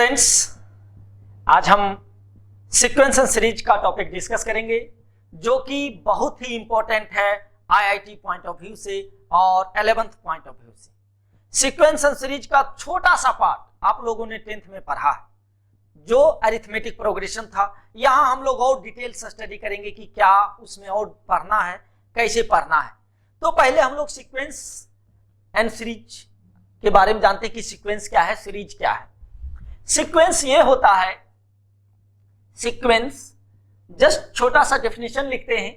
Friends, आज हम sequence and series का टॉपिक डिस्कस करेंगे जो कि बहुत ही इंपॉर्टेंट है आईआईटी पॉइंट ऑफ व्यू से और 11th पॉइंट ऑफ व्यू से। सीक्वेंस एंड सीरीज का छोटा सा पार्ट आप लोगों ने 10th में पढ़ा है जो अरिथमेटिक प्रोग्रेशन था। यहां हम लोग और डिटेल्स स्टडी करेंगे कि क्या उसमें और पढ़ना है, कैसे पढ़ना है। तो पहले हम लोग सीक्वेंस एंड सीरीज के बारे में जानते हैं कि सीक्वेंस क्या है, सीरीज क्या है। सीक्वेंस ये होता है, सीक्वेंस जस्ट छोटा सा डेफिनेशन लिखते हैं,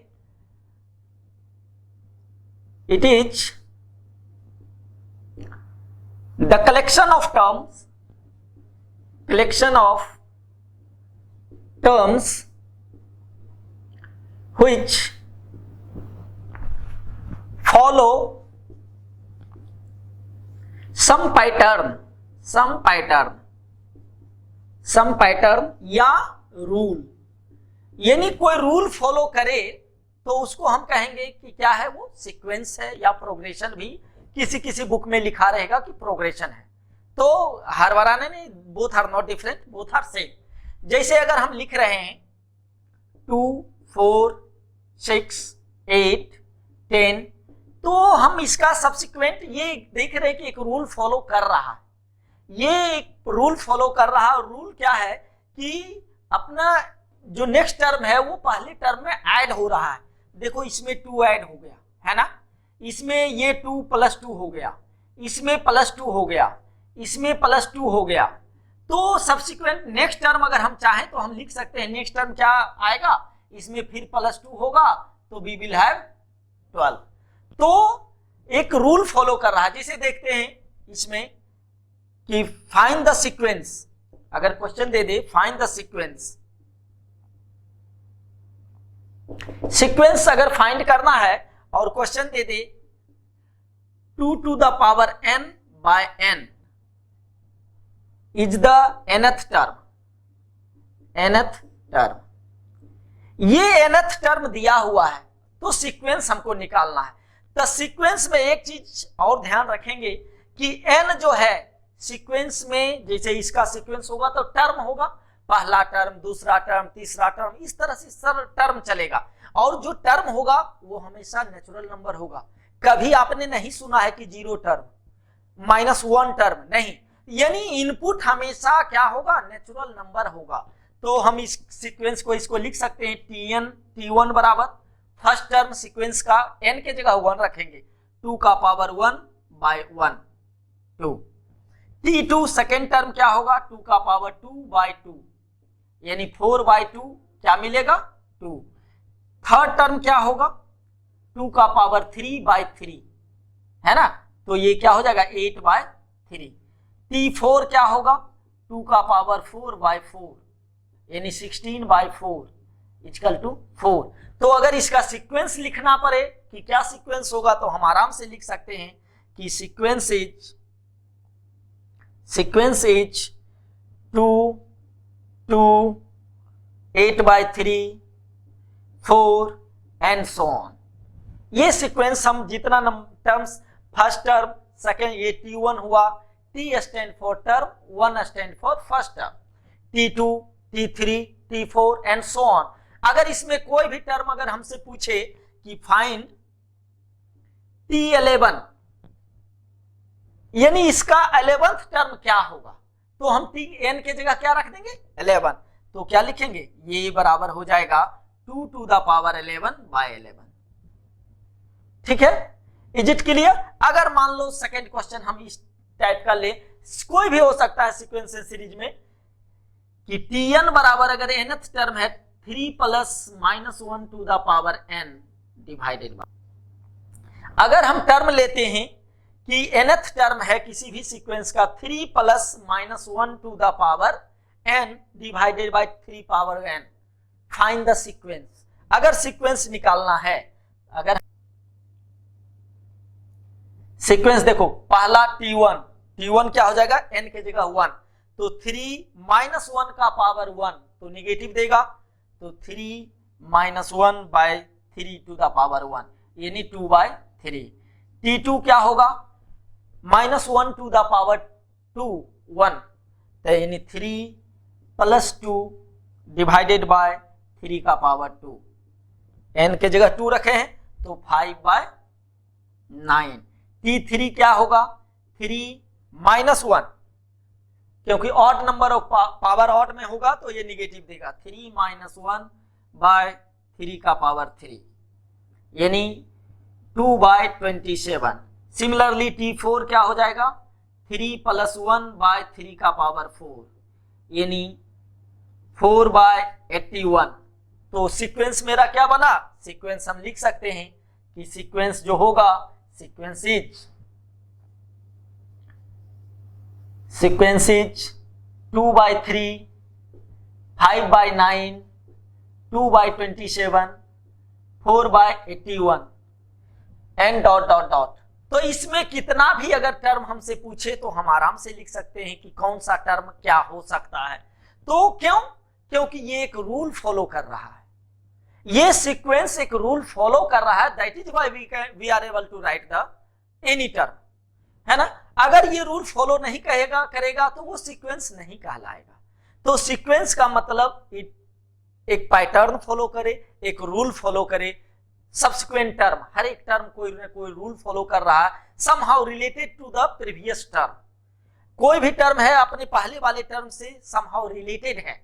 it is the collection of terms which follow some pattern या रूल, यानी कोई रूल फॉलो करे तो उसको हम कहेंगे कि क्या है, वो सीक्वेंस है या प्रोग्रेशन। भी किसी किसी बुक में लिखा रहेगा कि प्रोग्रेशन है। तो हर बार नहीं, both are not different, both are same. जैसे अगर हम लिख रहे हैं 2, 4, 6, 8, 10, तो हम इसका सब्सिक्वेंट ये देख रहे हैं कि एक रूल फॉलो कर रहा है। ये एक रूल फॉलो कर रहा है। रूल क्या है कि अपना जो नेक्स्ट टर्म है वो पहले टर्म में ऐड हो रहा है। देखो इसमें 2 ऐड हो गया है ना, इसमें ये 2 + 2 हो गया, इसमें +2 हो गया, इसमें +2 हो गया। तो सब्सिक्वेंट नेक्स्ट टर्म अगर हम चाहें तो हम लिख सकते हैं नेक्स्ट टर्म क्या आएगा, इसमें फिर +2 होगा तो वी विल हैव 12। तो एक रूल फॉलो कर रहा है। जिसे देखते हैं इसमें कि फाइंड द सीक्वेंस, अगर question they they find the sequence अगर फाइंड करना है और question they they 2 to the power n by n is the nth term. ये nth टर्म दिया हुआ है तो सीक्वेंस हमको निकालना है। तो सीक्वेंस में एक चीज और ध्यान रखेंगे कि n जो है सीक्वेंस में, जैसे इसका सीक्वेंस होगा तो टर्म होगा, पहला टर्म, दूसरा टर्म, तीसरा टर्म, इस तरह से सर टर्म चलेगा। और जो टर्म होगा वो हमेशा नेचुरल नंबर होगा। कभी आपने नहीं सुना है कि 0 टर्म, -1 टर्म, नहीं। यानी इनपुट हमेशा क्या होगा, नेचुरल नंबर होगा। तो हम इस सीक्वेंस को इसको लिख सकते हैं T1 बराबर फर्स्ट टर्म सीक्वेंस का n के जगह 1 रखेंगे, 2 का पावर 1/1, 2। T2 सेकेंड टर्म क्या होगा, 2 का पावर 2/2, यानी 4/2 क्या मिलेगा, 2। थर्ड टर्म क्या होगा, 2 का पावर 3/3 है ना, तो ये क्या हो जाएगा 8/3। T4 क्या होगा, 2 का पावर 4/4 यानी 16/4 इक्वल टू 4। तो अगर इसका सीक्वेंस लिखना पड़े कि क्या सीक्वेंस होगा तो हम आराम से लिख सकते हैं कि sequence is 2, 2, 8/3, 4 and so on. ये सीक्वेंस हम जितना टर्म्स, फर्स्ट टर्म, सेकेंड, ये T1 हुआ, T stand for term, 1 stand for first term, T2, T3, T4 and so on. अगर इसमें कोई भी टर्म अगर हमसे पूछे कि फाइंड T11 यानी इसका 11th टर्म क्या होगा, तो हम Tn के जगह क्या रख देंगे, 11। तो क्या लिखेंगे, ये बराबर हो जाएगा 2 to the power 11/11। ठीक है, इज इट क्लियर। अगर मान लो सेकेंड क्वेश्चन हम इस टाइप का ले, कोई भी हो सकता है सीक्वेंस सीरीज में, कि Tn बराबर अगर nth टर्म है 3 + -1 to the power n divided by, अगर हम टर्म लेते हैं कि nth टर्म है किसी भी सीक्वेंस का 3 + -1 to the power n divided by 3 power n, find the sequence. अगर सीक्वेंस निकालना है, अगर सीक्वेंस देखो, पहला T1 क्या हो जाएगा, n के जगह 1, तो 3 - 1 का पावर 1 तो निगेटिव देगा, तो 3 - 1/3 to the power 1 यानी 2/3। T2 क्या होगा, -1 to the power 2, 1, तो यानी 3 + 2 डिवाइडेड बाय 3 का पावर 2, n के जगह 2 रखे हैं तो 5/9। T3 क्या होगा, 3 - 1, क्योंकि odd number of power odd में होगा तो ये निगेटिव देगा, 3 - 1/3 का पावर 3 यानी 2/27। सिमिलरली T4 क्या हो जाएगा, 3 + 1/3 का पावर 4 यानी 4/81। तो सीक्वेंस मेरा क्या बना, सीक्वेंस हम लिख सकते हैं कि सीक्वेंस जो होगा, sequence is 2/3, 5/9, 2/27, 4/81 and dot dot dot. तो इसमें कितना भी अगर टर्म हमसे पूछे तो हम आराम से लिख सकते हैं कि कौन सा टर्म क्या हो सकता है। तो क्यों, क्योंकि ये एक रूल फॉलो कर रहा है, ये सीक्वेंस एक रूल फॉलो कर रहा है, that is why we are able to write the any term, है ना। अगर ये रूल फॉलो नहीं करेगा तो वो सीक्वेंस नहीं कहलाएगा। तो सीक्वेंस का मतलब एक पैटर्न फॉलो करे, एक रूल फॉलो करे, सब्सिक्वेंट टर्म, हर एक टर्म कोई ना कोई रूल फॉलो कर रहा है, somehow related to the previous term. कोई भी टर्म है अपने पहले वाले टर्म से समहाउ रिलेटेड है,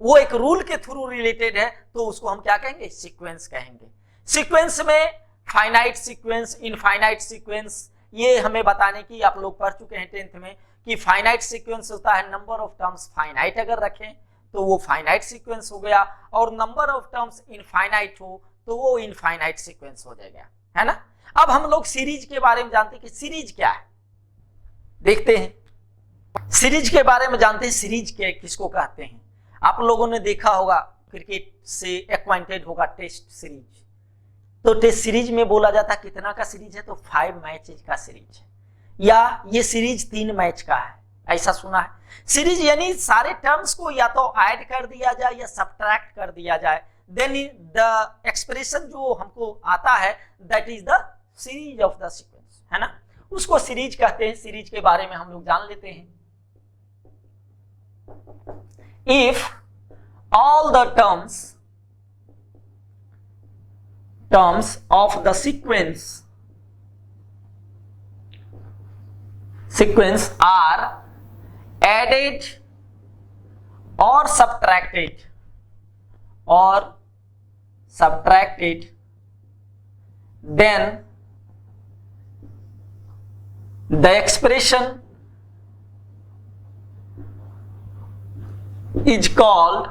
वो एक रूल के थ्रू रिलेटेड है, तो उसको हम क्या कहेंगे, सीक्वेंस कहेंगे। सीक्वेंस में फाइनाइट सीक्वेंस, इनफाइनाइट सीक्वेंस, ये हमें बताने की आप लोग पढ़ चुके हैं 10th में कि फाइनाइट सीक्वेंस होता है नंबर ऑफ टर्म्स फाइनाइट अगर रखें तो वो फाइनाइट सीक्वेंस हो गया, और नंबर ऑफ टर्म्स इनफाइनाइट हो तो वो इनफाइनाइट सीक्वेंस हो जाएगा, है ना। अब हम लोग सीरीज के बारे में जानते हैं कि सीरीज क्या है, देखते हैं सीरीज के बारे में जानते हैं। सीरीज क्या किसको कहते हैं, आप लोगों ने देखा होगा, क्रिकेट से एक्वाइंटेड होगा, टेस्ट सीरीज। तो टेस्ट सीरीज में बोला जाता है कितना का सीरीज है, तो 5 मैचेज का सीरीज है, या ये सीरीज 3 मैच का है, ऐसा सुना है। सीरीज यानी सारे टर्म्स को या तो ऐड कर दिया जाए या सब्ट्रैक्ट कर दिया जाए, देन द एक्सप्रेशन जो हमको आता है that is the series of the sequence, है ना, उसको सीरीज कहते हैं। सीरीज के बारे में हम लोग जान लेते हैं। If all the terms of the sequence are added or subtracted then the expression is called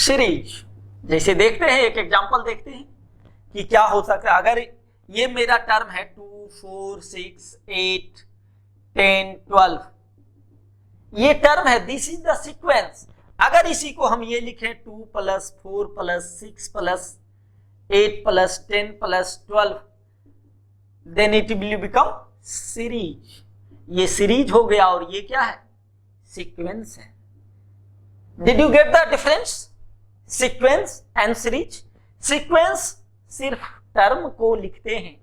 series। जैसे देखते हैं, एक एग्जांपल देखते हैं कि क्या हो सकता है। अगर ये मेरा टर्म है 2, 4, 6, 8, 10, 12, ये टर्म है, दिस इज द सीक्वेंस। अगर इसी को हम ये लिखें 2 + 4 + 6 + 8 + 10 + 12, then it will become series. ये सीरीज हो गया और ये क्या है, सीक्वेंस है। Did you get the difference, sequence and series. Sequence सिर्फ टर्म को लिखते हैं,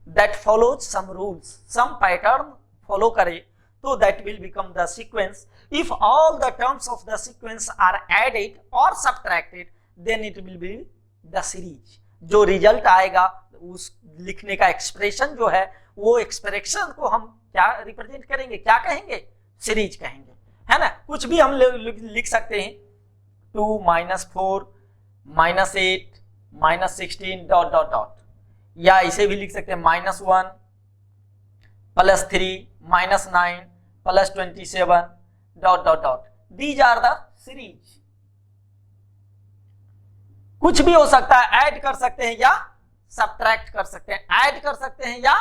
that follows some rules, some pattern follow करे तो that will become the sequence. If all the terms of the sequence are added और subtracted then it will be the series. जो result आएगा उस लिखने का एक्सप्रेशन जो है, वो एक्सप्रेशन को हम क्या रिप्रेजेंट करेंगे, क्या कहेंगे, सीरीज कहेंगे, है ना। कुछ भी हम लिख सकते हैं, 2 - 4 - 8 -16 डॉट डॉट डॉट, या इसे भी लिख सकते हैं -1 + 3 -9 + 27 dot dot dot. These are the series. कुछ भी हो सकता है, ऐड कर सकते हैं या सब्ट्रैक्ट कर सकते हैं, ऐड कर सकते हैं या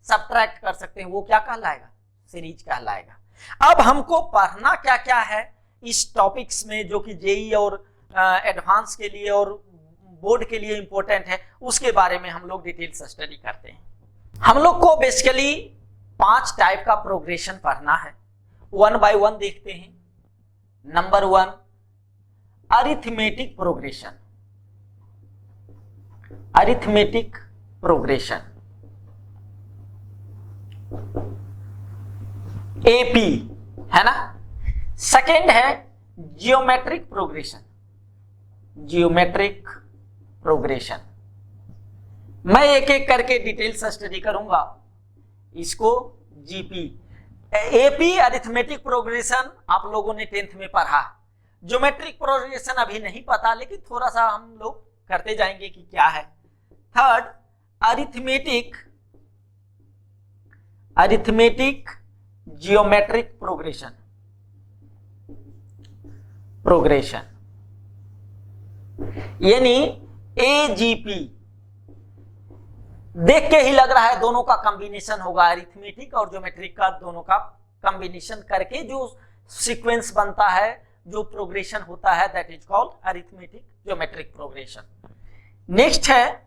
सब्ट्रैक्ट कर सकते हैं, वो क्या कहलाएगा, सीरीज कहलाएगा। अब हमको पढ़ना क्या क्या है इस टॉपिक्स में, जो कि जेई और एडवांस के लिए और बोर्ड के लिए इंपॉर्टेंट है, उसके बारे में हम लोग डिटेल्स स्टडी करते हैं। हम लोग को बेसिकली 5 टाइप का प्रोग्रेशन पढ़ना है, 1 बाय 1 देखते हैं। Number 1, arithmetic progression. Arithmetic progression, AP, है ना। सेकेंड है जियोमेट्रिक प्रोग्रेशन। जियोमेट्रिक प्रोग्रेशन मैं एक एक करके डिटेल्स स्टडी करूंगा इसको। जीपी एपी अरिथमेटिक प्रोग्रेशन आप लोगों ने 10th में पढ़ा। ज्योमेट्रिक प्रोग्रेशन अभी नहीं पता, लेकिन थोड़ा सा हम लोग करते जाएंगे कि क्या है। थर्ड अरिथमेटिक जियोमेट्रिक प्रोग्रेशन यानी एजीपी। देख के ही लग रहा है दोनों का कॉम्बिनेशन होगा, अरिथमेटिक और ज्योमेट्रिक का दोनों का कॉम्बिनेशन करके जो सीक्वेंस बनता है, जो प्रोग्रेशन होता है, that is called arithmetic geometric progression. Next है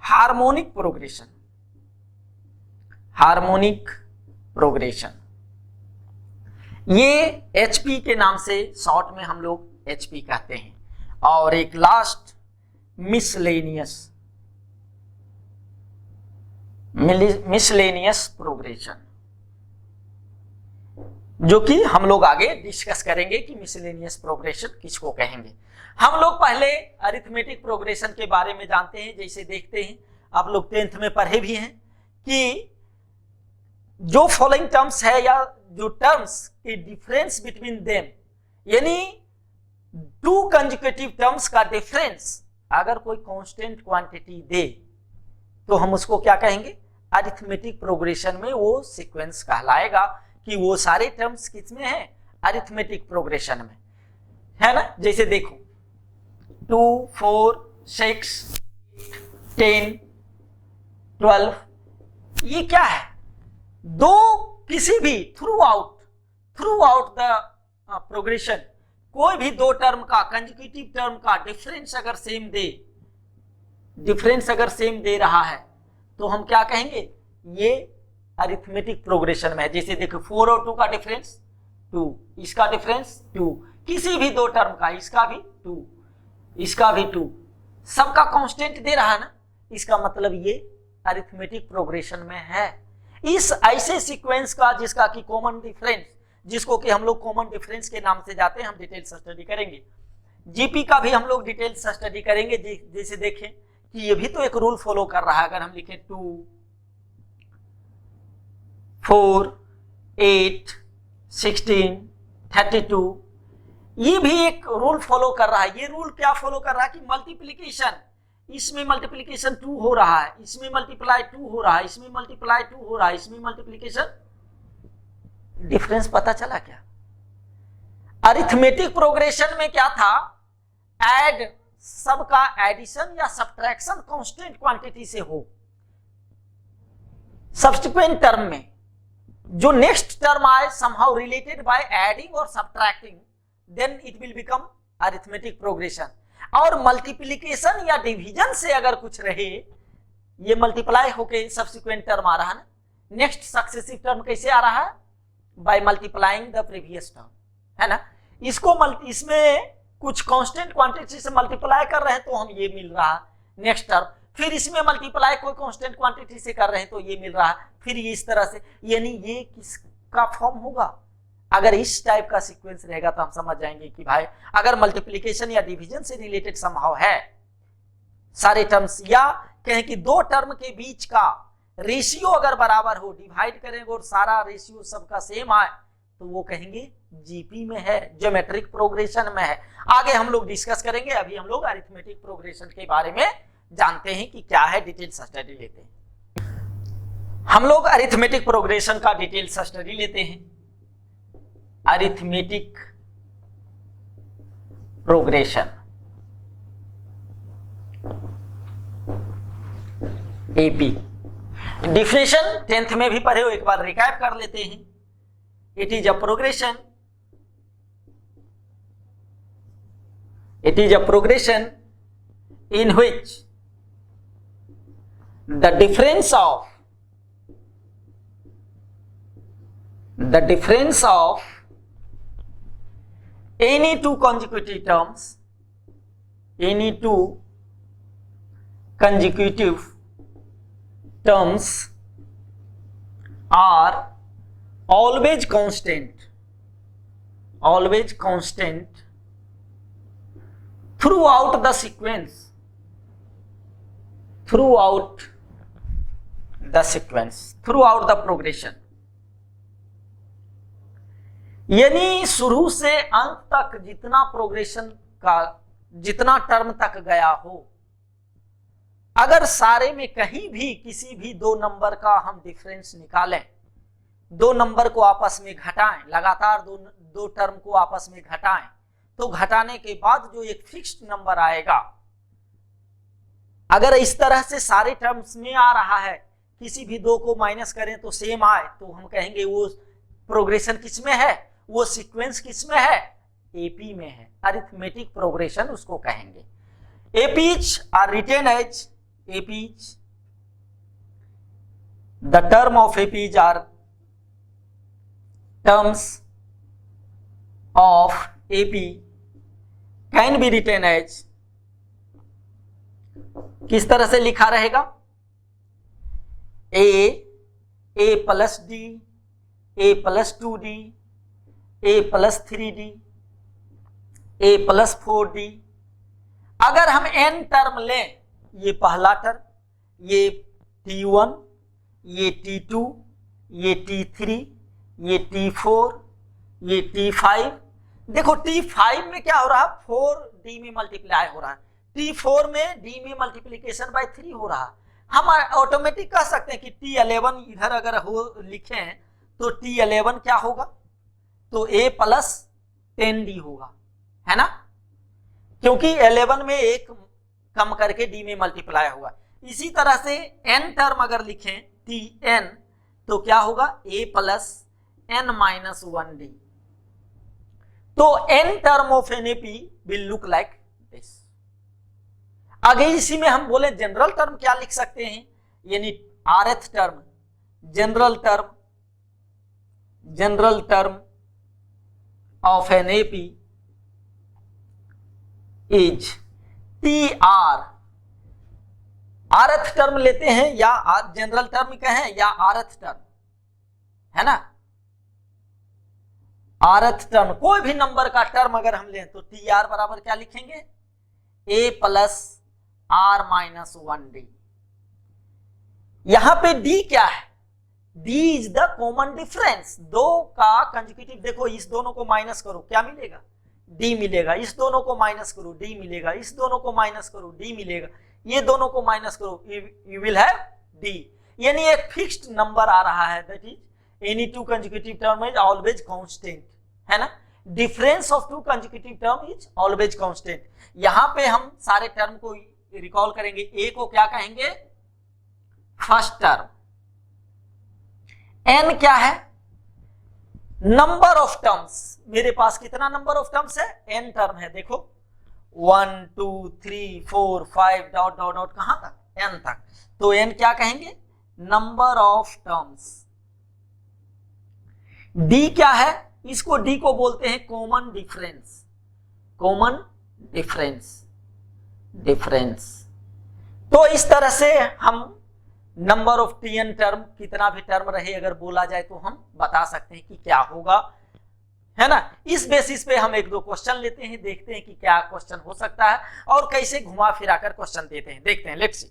हार्मोनिक प्रोग्रेशन। हार्मोनिक प्रोग्रेशन ये एचपी के नाम से शॉर्ट में हम लोग एचपी कहते हैं। और एक लास्ट मिसलेनियस प्रोग्रेशन, जो कि हम लोग आगे डिस्कस करेंगे कि मिसलेनियस प्रोग्रेशन किसको कहेंगे। हम लोग पहले अरिथमेटिक प्रोग्रेशन के बारे में जानते हैं। जैसे देखते हैं, आप लोग 10th में पढ़े भी हैं कि जो फॉलोइंग टर्म्स है या जो टर्म्स के डिफरेंस बिटवीन देम, यानी टू कंसेक्यूटिव टर्म्स का डिफरेंस अगर कोई कांस्टेंट क्वांटिटी दे तो हम उसको क्या कहेंगे, अरिथमेटिक प्रोग्रेशन में वो सीक्वेंस कहलाएगा कि वो सारे टर्म्स किसमें है, अरिथमेटिक प्रोग्रेशन में है ना। जैसे देखो 2, 4, 6, 10, 12, ये क्या है, दो किसी भी थ्रू आउट द प्रोग्रेशन कोई भी दो टर्म का कंसेक्यूटिव टर्म का डिफरेंस अगर सेम दे रहा है तो हम क्या कहेंगे, ये अरिथमेटिक प्रोग्रेशन में है। जैसे देखो 4 और 2 का डिफरेंस 2, इसका डिफरेंस 2, किसी भी दो टर्म का, इसका भी 2, इसका भी 2, सबका कांस्टेंट दे रहा है ना, इसका मतलब ये अरिथमेटिक प्रोग्रेशन में है। इस ऐसे सीक्वेंस का जिसका कि कॉमन डिफरेंस, जिसको कि हम लोग कॉमन डिफरेंस के नाम से जाते हैं, हम डिटेल्स स्टडी करेंगे। जीपी का भी हम लोग डिटेल्स स्टडी करेंगे। जैसे देखें कि ये भी तो एक रूल फॉलो कर रहा है। अगर हम लिखें 2, 4, 8, 16, 32, ये भी एक रूल फॉलो कर रहा है। ये रूल क्या फॉलो कर रहा है कि मल्टीप्लीकेशन, इसमें मल्टीप्लीकेशन 2 हो रहा है, इसमें मल्टीप्लाई 2 हो रहा है, इसमें मल्टीप्लाई 2 हो रहा है, इसमें मल्टीप्लीकेशन। डिफरेंस पता चला क्या? अरिथमेटिक प्रोग्रेशन में क्या था, ऐड सबका एडिशन या सब्ट्रैक्शन कांस्टेंट क्वांटिटी से हो। सब्सिक्वेंट टर्म में जो नेक्स्ट टर्म आए समहाउ रिलेटेड बाय एडिंग और subtracting, then it will become arithmetic progression. और मल्टीप्लिकेशन या डिवीजन से अगर कुछ रहे, ये मल्टीप्लाई होके सब्सिक्वेंट टर्म आ रहा है ना, नेक्स्ट सक्सेसिव टर्म कैसे आ रहा है, by multiplying the previous term, है ना। इसमें कुछ कांस्टेंट क्वांटिटी से मल्टीप्लाई कर रहे हैं तो हम ये मिल रहा है नेक्स्ट टर्म, फिर इसमें मल्टीप्लाई कोई कांस्टेंट क्वांटिटी से कर रहे हैं तो ये मिल रहा है, फिर ये इस तरह से, यानी ये किसका फॉर्म होगा। अगर इस टाइप का सीक्वेंस रहेगा तो हम समझ जाएंगे कि भाई अगर मल्टीप्लिकेशन या डिवीजन से रिलेटेड समहाउ है सारे टर्म्स, या कहें कि दो टर्म के बीच का रेशियो अगर बराबर हो, डिवाइड करेंगे और सारा रेशियो सबका सेम आए, तो वो कहेंगे जीपी में है, ज्योमेट्रिक प्रोग्रेशन में है। आगे हम लोग डिस्कस करेंगे। अभी हम लोग अरिथमेटिक प्रोग्रेशन के बारे में जानते हैं कि क्या है, डिटेल्स स्टडी लेते हैं। हम लोग अरिथमेटिक प्रोग्रेशन का डिटेल्स स्टडी लेते हैं। Arithmetic progression AP, definition 10th में भी पढ़े हो, एक बार रिकैप कर लेते हैं। It is a progression, in which the difference of any two consecutive terms are always constant always constant throughout the sequence, throughout the progression। यानी शुरू से अंत तक जितना प्रोग्रेशन का जितना टर्म तक गया हो, अगर सारे में कहीं भी किसी भी दो नंबर का हम डिफरेंस निकालें, दो नंबर को आपस में घटाएं, लगातार दो टर्म को आपस में घटाएं, तो घटाने के बाद जो एक फिक्स्ड नंबर आएगा, अगर इस तरह से सारे टर्म्स में आ रहा है, किसी भी दो को माइनस करें तो सेम आए, तो हम कहेंगे वो प्रोग्रेशन किस में है, वो सीक्वेंस किस में है, एपी में है, अरिथमेटिक प्रोग्रेशन उसको कहेंगे। APs are written as APs, the term of APs are terms of AP can be written as, किस तरह से लिखा रहेगा, a plus d, a plus 2d, a plus 3d, a plus 4d। अगर हम n term लें, ये पहला टर्म, ये t1, ये t2, ये t3, ये t4, ये t5। देखो t5 में क्या हो रहा है, 4d में मल्टीप्लाई हो रहा है, t4 में d में मल्टीप्लीकेशन बाय 3 हो रहा है। हम ऑटोमेटिक कह सकते हैं कि t11 इधर अगर हो लिखे तो t11 क्या होगा, तो a प्लस 10d होगा, है ना, क्योंकि 11 में एक कम करके d में मल्टीप्लाई होगा। इसी तरह से n टर्म अगर लिखें tn, तो क्या होगा, a plus n minus 1d। तो n term of NAP will look like this. आगे इसी में हम बोले जनरल टर्म क्या लिख सकते हैं, यानी rth term, general term of NAP is TR। rth term लेते हैं या जनरल टर्म कहें या rth टर्म, है ना, rth टर्म कोई भी नंबर का टर्म अगर हम लें तो TR बराबर क्या लिखेंगे, a plus r minus 1d। यहां पे d क्या है, d is the common difference, दो का कंजुगेटिव। देखो इस दोनों को माइनस करो क्या मिलेगा, d मिलेगा, इस दोनों को माइनस करो d मिलेगा, इस दोनों को माइनस करो d मिलेगा, ये दोनों को माइनस करो, यू विल हैव d। यानी एक फिक्स्ड नंबर आ रहा है, that is any two conjugative term is always constant, है ना, difference of two conjugative term is always constant. यहां पे हम सारे टर्म को रिकॉल करेंगे, ए को क्या कहेंगे, फर्स्ट टर्म, n क्या है, नंबर ऑफ टर्म्स, मेरे पास कितना नंबर ऑफ टर्म्स है, n टर्म है, देखो 1 2 3 4 5 डॉट डॉट डॉट कहां तक, n तक, तो n क्या कहेंगे, नंबर ऑफ टर्म्स। d क्या है, इसको d को बोलते हैं कॉमन डिफरेंस, कॉमन डिफरेंस। तो इस तरह से हम नंबर ऑफ tn टर्म, कितना भी टर्म रहे अगर बोला जाए तो हम बता सकते हैं कि क्या होगा, है ना। इस बेसिस पे हम एक दो क्वेश्चन लेते हैं, देखते हैं कि क्या क्वेश्चन हो सकता है और कैसे घुमा फिरा कर क्वेश्चन देते हैं, देखते हैं, लेट्स सी।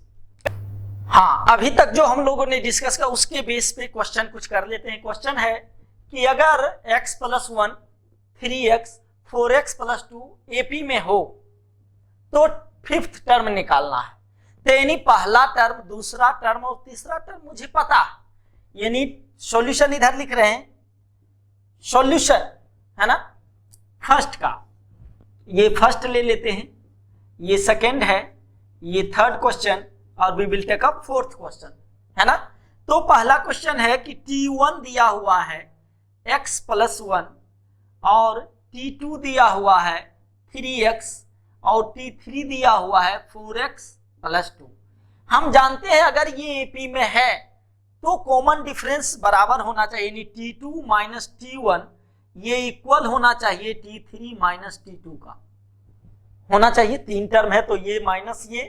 हाँ, अभी तक जो हम लोगों ने डिस्कस किया उसके बेस पे क्वेश्चन कुछ कर लेते हैं। क्वेश्चन है कि अगर x plus 1 3x 4x plus 2 AP में हो तो फिफ्थ टर्म निकालना है। तो यानी पहला टर्म, दूसरा टर्म और तीसरा टर्म मुझे पता है, यानी सॉल्यूशन इधर लिख रहे हैं, सॉल्यूशन, है ना, फर्स्ट का, ये फर्स्ट ले लेते हैं, ये सेकंड है, ये थर्ड क्वेश्चन और we will take up fourth question, है ना। तो पहला क्वेश्चन है कि t1 दिया हुआ है x प्लस 1 और t2 दिया हुआ है 3x और t3 दिया हुआ है 4x प्लस 2। हम जानते हैं अगर ये एपी में है तो कॉमन डिफरेंस बराबर होना चाहिए, यानी t2 माइनस t1 ये इक्वल होना चाहिए t3 माइनस t2 का होना चाहिए। तीन टर्म है तो ये माइनस ये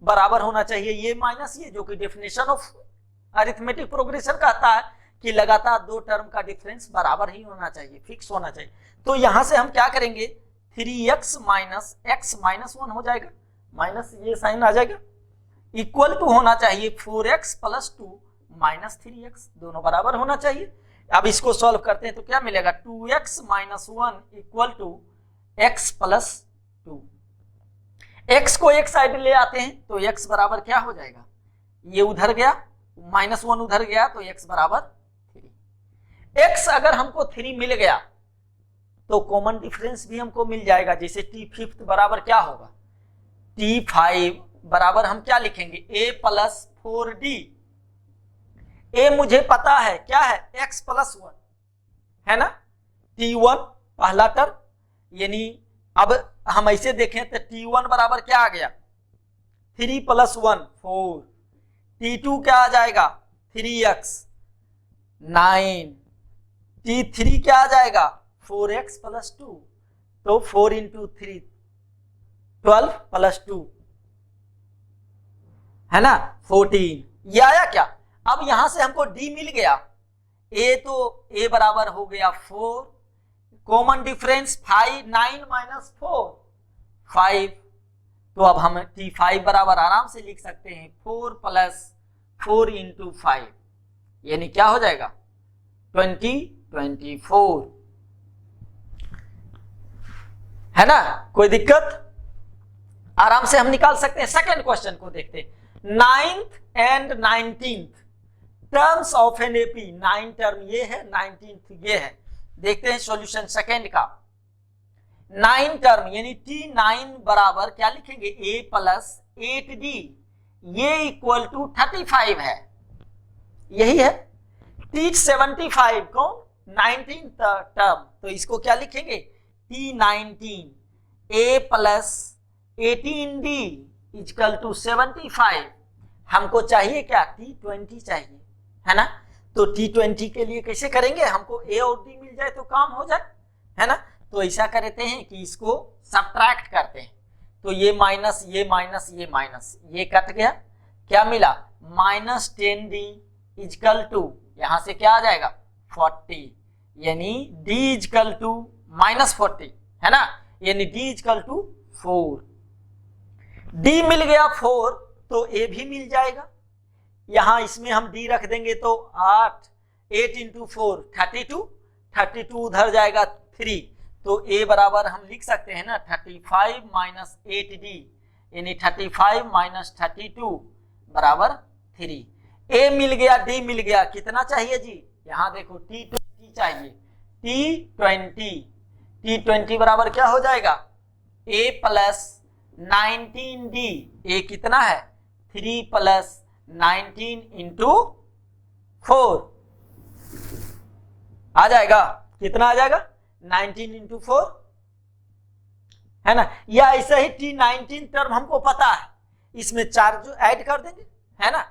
बराबर होना चाहिए ये माइनस ये, जो कि डेफिनेशन ऑफ अरिथमेटिक प्रोग्रेशन कहता है कि लगातार दो टर्म का डिफरेंस बराबर ही होना चाहिए, फिक्स होना चाहिए। तो यहां से हम क्या करेंगे, 3x माइनस x माइनस 1 हो जाएगा, माइनस ये साइन आ जाएगा, इक्वल टू होना चाहिए 4x प्लस 2 माइनस 3x, दोनों बराबर होना चाहिए। अब इसको सॉल्व करते हैं तो क्या मिलेगा, 2x minus 1 equal to x plus 2। x को एक साइड ले आते हैं तो x बराबर क्या हो जाएगा, ये उधर गया, माइनस 1 उधर गया तो x बराबर 3। x अगर हमको 3 मिल गया तो कॉमन डिफरेंस भी हमको मिल जाएगा। जैसे t5 बराबर क्या होगा, t5 बराबर हम क्या लिखेंगे, a प्लस 4d। a मुझे पता है क्या है, x प्लस 1 है ना, t1 पहला टर्म, यानी अब हम ऐसे देखें तो t1 बराबर क्या आ गया, 3 प्लस 1 4, t2 क्या आ जाएगा 3x 9, t3 क्या आ जाएगा 4x प्लस 2, तो 4 इंटू 3 12 प्लस 2 है ना 14, ये आया क्या। अब यहां से हमको d मिल गया, a तो a बराबर हो गया 4, कॉमन डिफरेंस 5, 9 माइनस 4 5, तो अब हम t5 बराबर आराम से लिख सकते हैं 4 प्लस 4 इंटू 5, यानी क्या हो जाएगा 24 है ना, कोई दिक्कत, आराम से हम निकाल सकते हैं। सेकंड क्वेश्चन को देखते हैं, 9th and 19th terms of an AP, 9 term ये है, 19th ये है। देखते हैं सॉल्यूशन सेकंड का। 9 टर्म यानी t9 बराबर क्या लिखेंगे, a प्लस 8d, ये इक्वल टू 35 है, यही है। t75 कौन, 19 टर्म, तो इसको क्या लिखेंगे, t19 a plus 18d equal to 75। हमको चाहिए क्या, t20 चाहिए, है ना। तो t20 के लिए कैसे करेंगे, हमको a और d मिल जाए तो काम हो जाए, है ना। तो ऐसा करते हैं कि इसको सब्ट्रैक्ट करते हैं, तो ये माइनस ये माइनस ये माइनस, ये कट गया, क्या मिला माइनस 10d इक्वल टू, यहां से क्या आ जाएगा 40, यानी d इक्वल टू माइनस 40 है ना, यानी d इक्वल टू 4। d मिल गया 4 तो a भी मिल जाएगा, यहां इसमें हम d रख देंगे तो 8 इंटू 4 32 उधर जाएगा 3, तो a बराबर हम लिख सकते हैं ना 35 माइनस 8d, यानी 35 माइनस 32 बराबर 3। a मिल गया, d मिल गया, कितना चाहिए जी, यहां देखो t20 चाहिए, t20 बराबर क्या हो जाएगा, a प्लस 19d, a कितना है 3 प्लस 19 इंटू 4 आ जाएगा, कितना आ जाएगा 19 इंटू 4 है ना। या ऐसा ही t19 टर्म हमको पता है, इसमें 4 जो ऐड कर देंगे, है ना,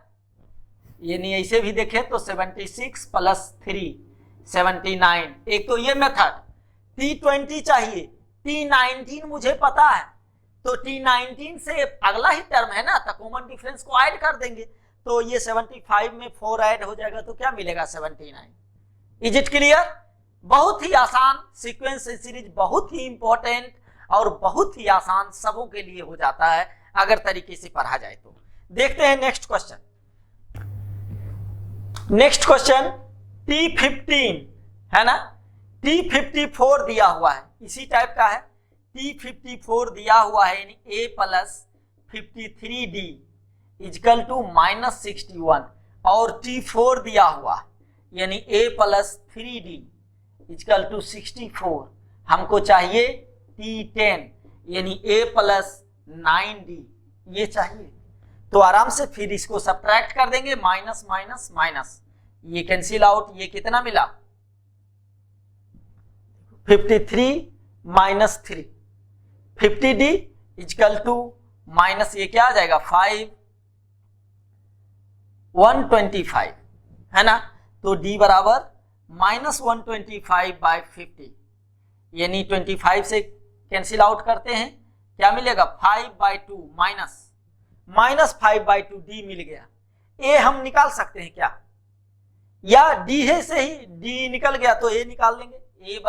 यानी ऐसे भी देखें तो 76 प्लस 3 79, एक तो ये मेथड। t20 चाहिए, t19 मुझे पता है, तो t19 से अगला ही टर्म है ना, तो कॉमन डिफरेंस को ऐड कर देंगे, तो ये 75 में 4 ऐड हो जाएगा तो क्या मिलेगा 79। इज इट क्लियर, बहुत ही आसान सीक्वेंस सीरीज, बहुत ही इंपॉर्टेंट और बहुत ही आसान, सबों के लिए हो जाता है अगर तरीके से पढ़ा जाए तो। देखते हैं next question. Next question t15 है ना, t54 दिया हुआ है, इसी टाइप का है, t54 दिया हुआ है, यानी a plus 53d equal to minus 61, और t4 दिया हुआ है, यानी a plus 3d equal to 64। हमको चाहिए t10 यानी a प्लस 9d, ये चाहिए, तो आराम से फिर इसको सब्ट्रैक्ट कर देंगे, माइनस माइनस माइनस, ये कैंसिल आउट, ये कितना मिला 53 minus 3, 50d equal to minus ये क्या आ जाएगा 5 125 है ना, तो d बराबर माइनस 125 बाई 50, यानी 25 से कैंसिल आउट करते हैं, क्या मिलेगा 5 बाई 2 माइनस 5 बाई 2 d मिल गया। a हम निकाल सकते हैं क्या, या डी है से ही डी निकल गया तो ए निकाल लेंगे। ए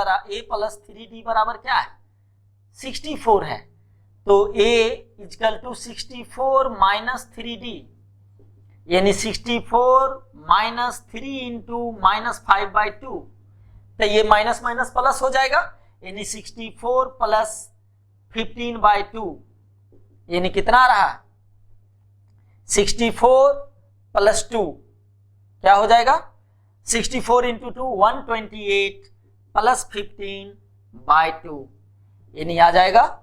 प्लस 3d बराबर क्या है 64 है, तो a equal to 64 minus 3d, यानी 64 माइनस 3 इंटू माइनस 5/2, तो ये माइनस माइनस प्लस हो जाएगा, यानी 64 प्लस 15/2, यानी कितना रहा 64 प्लस 2 क्या हो जाएगा 64 इंटू 2 128 प्लस 15/2, यानी आ जाएगा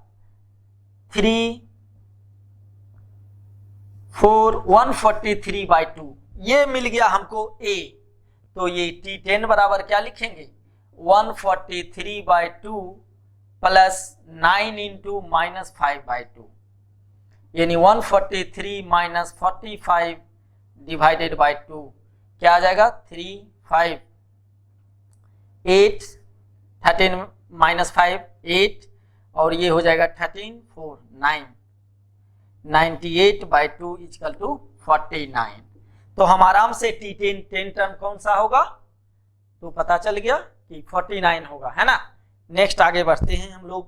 143/2, ये मिल गया हमको a। तो ये T10 बराबर क्या लिखेंगे 143/2 प्लस 9 इंटू माइनस 5/2, यानी 143 माइनस 45 डिवाइडेड बाई 2 क्या आ जाएगा 3 5 8 13 माइनस 5 8 और ये हो जाएगा 13 4 9 98/2 इक्वल टू 49। तो हम आराम से T10 टर्म कौन सा होगा तो पता चल गया कि 49 होगा, है ना। नेक्स्ट आगे बढ़ते हैं हम लोग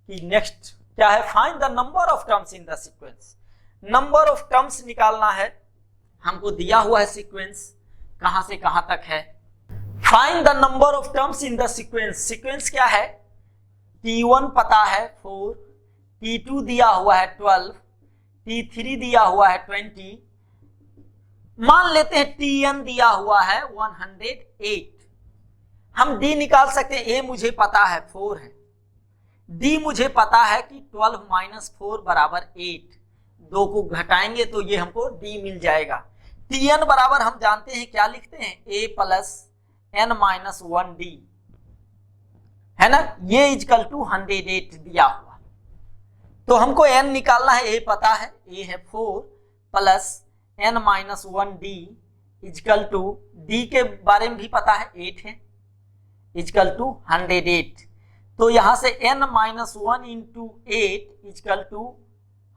कि नेक्स्ट क्या है, find the number of terms in the sequence. Number of terms निकालना है, हमको दिया हुआ है सीक्वेंस कहां से कहां तक है। Find the number of terms in the sequence. Sequence क्या है, T1 पता है 4, T2 दिया हुआ है 12, T3 दिया हुआ है 20, मान लेते हैं Tn दिया हुआ है 108। हम D निकाल सकते हैं, A मुझे पता है 4 है, D मुझे पता है कि 12 माइनस 4 बराबर 8, 2 को घटाएंगे तो ये हमको D मिल जाएगा। Tn बराबर हम जानते हैं क्या लिखते हैं A plus n minus 1D, है ना, ये इक्वल टू 108 दिया हुआ। तो हमको n निकालना है, a पता है, a है 4 plus n minus 1d equal to d के बारे में भी पता है 8 है इक्वल टू 108। तो यहां से n minus 1 into 8 equal to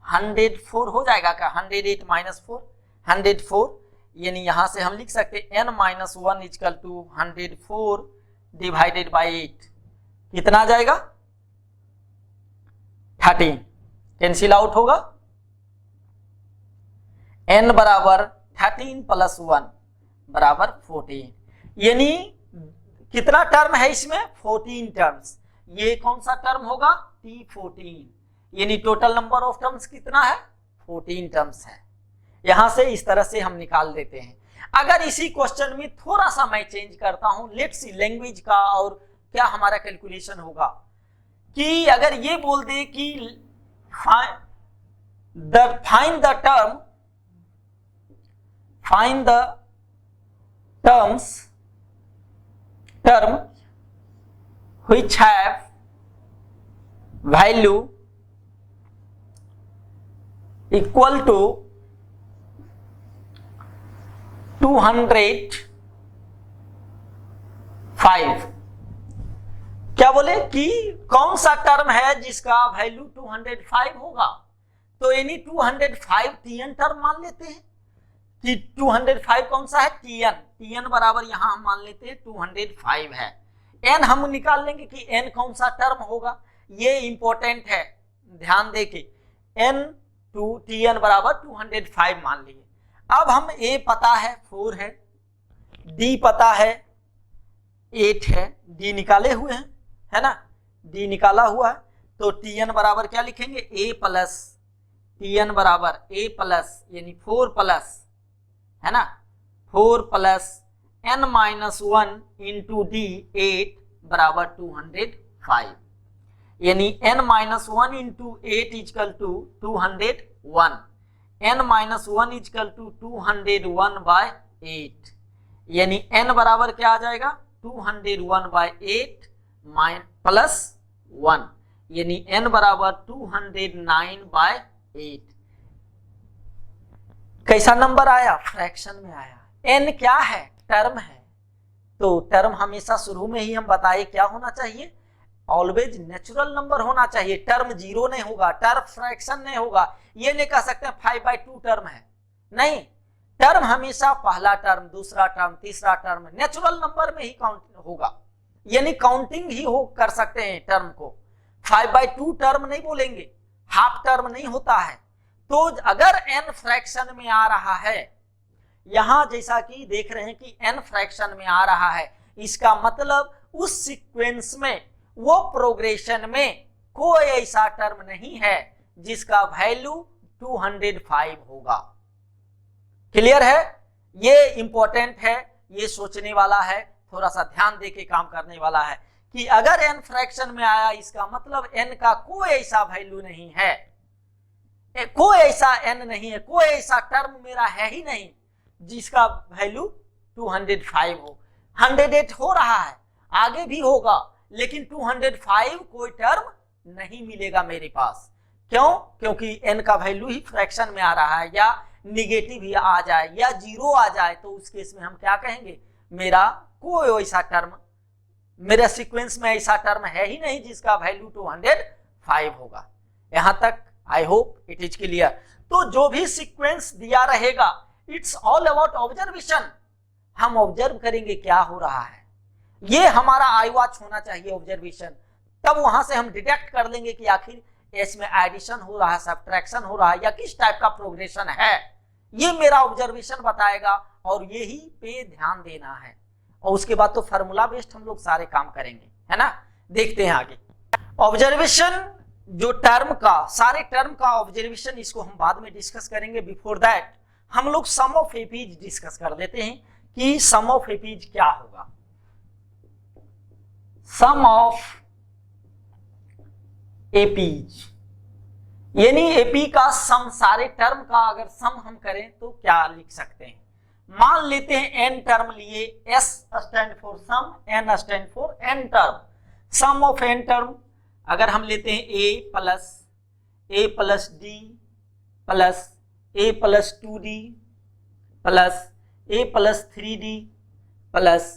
104 हो जाएगा क्या, 108 माइनस 4 104, यानी यहां से हम लिख सकते n minus 1 equal to 104 divided by 8, कितना आ जाएगा 13, कैंसिल आउट होगा, n बराबर 13 प्लस 1 बराबर 14, यानी कितना टर्म है इसमें 14 टर्म्स। ये कौन सा टर्म होगा T14, यानी टोटल नंबर ऑफ टर्म्स कितना है 14 टर्म्स है। यहां से इस तरह से हम निकाल देते हैं। अगर इसी क्वेश्चन में थोड़ा सा मैं चेंज करता हूं, लेट्स सी लैंग्वेज का, और क्या हमारा कैलकुलेशन होगा कि अगर ये बोल दे कि find the term which have value equal to 205। क्या बोले कि कौन सा टर्म है जिसका वैल्यू 205 होगा, तो यानी 205 Tn टर्म मान लेते हैं कि 205 कौन सा है Tn बराबर यहां हम मान लेते हैं 205 है। n हम निकाल लेंगे कि n कौन सा टर्म होगा, ये इंपॉर्टेंट है, ध्यान देके n टू Tn बराबर 205 मान लिए। अब हम a पता है 4 है, d पता है 8 है, d निकाले हुए हैं, है ना, d निकाला हुआ है, तो Tn बराबर क्या लिखेंगे a प्लस, Tn बराबर a प्लस यानी 4 प्लस, है ना, 4 plus n minus 1 into d 8 बराबर 205, यानी n minus 1 into 8 equal to 201, n minus 1 equal to 201 by 8, यानी n बराबर क्या आ जाएगा 201 बाय 8 प्लस 1, यानी n बराबर 209 बाय 8। कैसा नंबर आया, फ्रैक्शन में आया। n क्या है, टर्म है, तो टर्म हमेशा शुरू में ही हम बताए क्या होना चाहिए, ऑलवेज नेचुरल नंबर होना चाहिए। टर्म जीरो नहीं होगा, टर्म फ्रैक्शन नहीं होगा, ये नहीं कह सकते 5/2 टर्म है, नहीं, टर्म हमेशा पहला टर्म, दूसरा टर्म, तीसरा टर्म नेचुरल नंबर में ही काउंट होगा, यानी काउंटिंग ही हो कर सकते हैं टर्म को। 5/2 टर्म नहीं बोलेंगे, हाफ टर्म नहीं होता है। तो अगर n फ्रैक्शन में आ रहा है, यहां जैसा कि देख रहे हैं कि n फ्रैक्शन में आ रहा है, इसका मतलब उस सीक्वेंस में, वो प्रोग्रेशन में कोई ऐसा टर्म नहीं है जिसका वैल्यू 205 होगा। क्लियर है? ये इंपॉर्टेंट है, ये सोचने वाला है, थोड़ा सा ध्यान देके काम करने वाला है कि अगर n फ्रैक्शन में आया, इसका मतलब n का कोई ऐसा वैल्यू नहीं है, कोई ऐसा n नहीं है, कोई ऐसा टर्म मेरा है ही नहीं जिसका वैल्यू 205 हो। 108 हो रहा है, आगे भी होगा, लेकिन 205 कोई टर्म नहीं मिलेगा मेरे पास। क्यों? क्योंकि n का वैल्यू ही फ्रैक्शन में आ रहा है, या निगेटिव ही आ जाए या जीरो आ जाए, तो उस केस में हम क्या कहेंगे, मेरा कोई ऐसा टर्म, मेरे सीक्वेंस में ऐसा टर्म है ही नहीं जिसका वैल्यू 205 होगा। यहां तक I hope it is clear. तो जो भी सीक्वेंस दिया रहेगा, इट्स ऑल अबाउट ऑब्जर्वेशन। हम ऑब्जर्व करेंगे क्या हो रहा है, ये हमारा आई वॉच होना चाहिए ऑब्जर्वेशन। तब वहां से हम डिटेक्ट कर लेंगे कि आखिर इसमें एडिशन हो रहा है, सब्ट्रैक्शन हो रहा है, या किस टाइप का प्रोग्रेशन है, ये मेरा ऑब्जर्वेशन बताएगा, और यही पे ध्यान देना है। और उसके बाद तो फार्मूला बेस्ड हम लोग सारे काम करेंगे, है ना। देखते हैं आगे। ऑब्जर्वेशन जो टर्म का, सारे टर्म का ऑब्जर्वेशन, इसको हम बाद में डिस्कस करेंगे। बिफोर दैट हम लोग सम ऑफ एपीज डिस्कस कर देते हैं कि सम ऑफ एपीज क्या होगा। सम ऑफ एपीज यानी एपी का सम, सारे टर्म का अगर सम हम करें तो क्या लिख सकते हैं। मान लेते हैं n टर्म लिए, s stand for sum, n stand for n term. Sum of n term अगर हम लेते हैं a plus d plus a plus 2d plus a plus 3d plus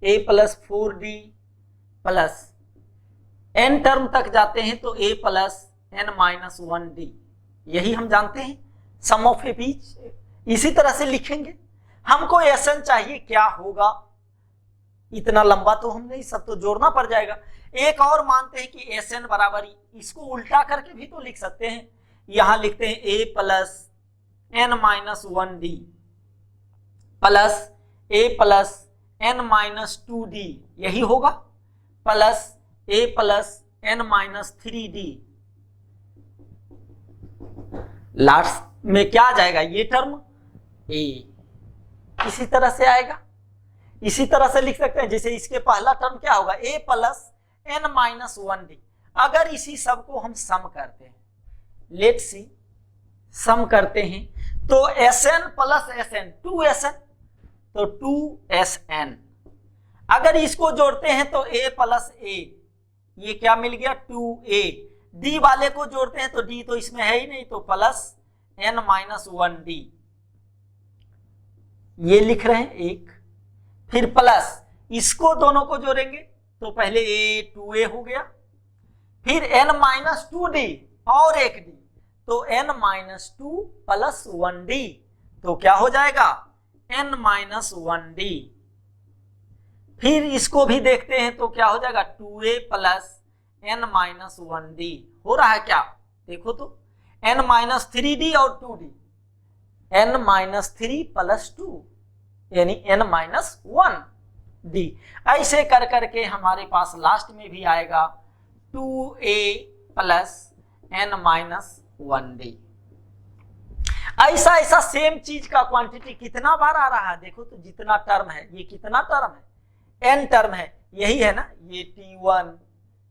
a plus 4d plus n term तक जाते हैं तो a plus n minus 1d, यही हम जानते हैं सम ऑफ एपीज। इसी तरह से लिखेंगे। हमको Sn चाहिए, क्या होगा, इतना लंबा तो हम नहीं, सब तो जोड़ना पड़ जाएगा। एक और मानते हैं कि Sn बराबर, इसको उल्टा करके भी तो लिख सकते हैं। यहां लिखते हैं a plus n minus 1d plus a plus n minus 2d, यही होगा, plus a plus n minus 3d। Last में क्या आ जाएगा, ये टर्म a, इसी तरह से आएगा। इसी तरह से लिख सकते हैं, जैसे इसके पहला टर्म क्या होगा, a plus n minus 1d। अगर इसी सब को हम सम करते हैं, लेट्स सी, सम करते हैं तो Sn प्लस Sn 2Sn, तो 2Sn। अगर इसको जोड़ते हैं तो a प्लस a, ये क्या मिल गया, 2a। d वाले को जोड़ते हैं तो d तो इसमें है ही नहीं, तो प्लस n माइनस 1d, ये लिख रहे हैं एक। फिर प्लस इसको दोनों को जोड़ेंगे तो पहले a 2a हो गया, फिर n माइनस 2d और एक d, तो n माइनस 2 प्लस 1d, तो क्या हो जाएगा, n माइनस 1d। फिर इसको भी देखते हैं तो क्या हो जाएगा, 2a plus n minus 1d हो रहा है क्या, देखो तो, n माइनस 3d और 2d, n माइनस 3 प्लस 2 यानी n माइनस 1d। ऐसे कर करके हमारे पास लास्ट में भी आएगा 2a plus n minus 1d। ऐसा ऐसा सेम चीज का क्वांटिटी कितना बार आ रहा है, देखो तो, जितना टर्म है, ये कितना टर्म है, n टर्म है, यही है ना, ये t1,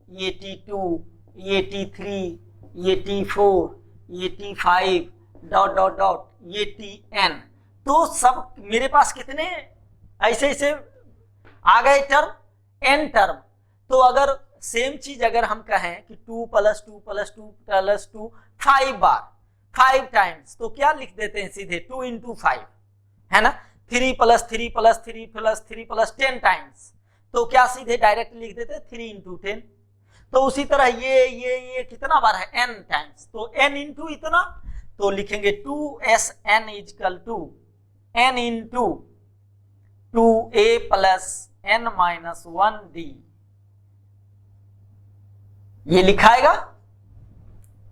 ये t2, ये t3, ये t4, ये t5 डॉट डॉट डॉट, ये tn। तो सब मेरे पास कितने ऐसे ऐसे आ गए टर्म, n टर्म। तो अगर सेम चीज अगर हम कहें कि 2 प्लस 2 प्लस 2 प्लस 2 5 बार, 5 टाइम्स, तो क्या लिख देते हैं सीधे 2 इंटू 5, है ना। 3 plus 3 plus 3 plus 3 plus 10 times, तो क्या सीधे डायरेक्ट लिख देते हैं 3 इंटू 10। तो उसी तरह ये कितना बार है, n टाइम्स, तो n इंटू इतना, तो लिखेंगे 2Sn equal to n into 2a plus n minus 1d, ये लिखाएगा।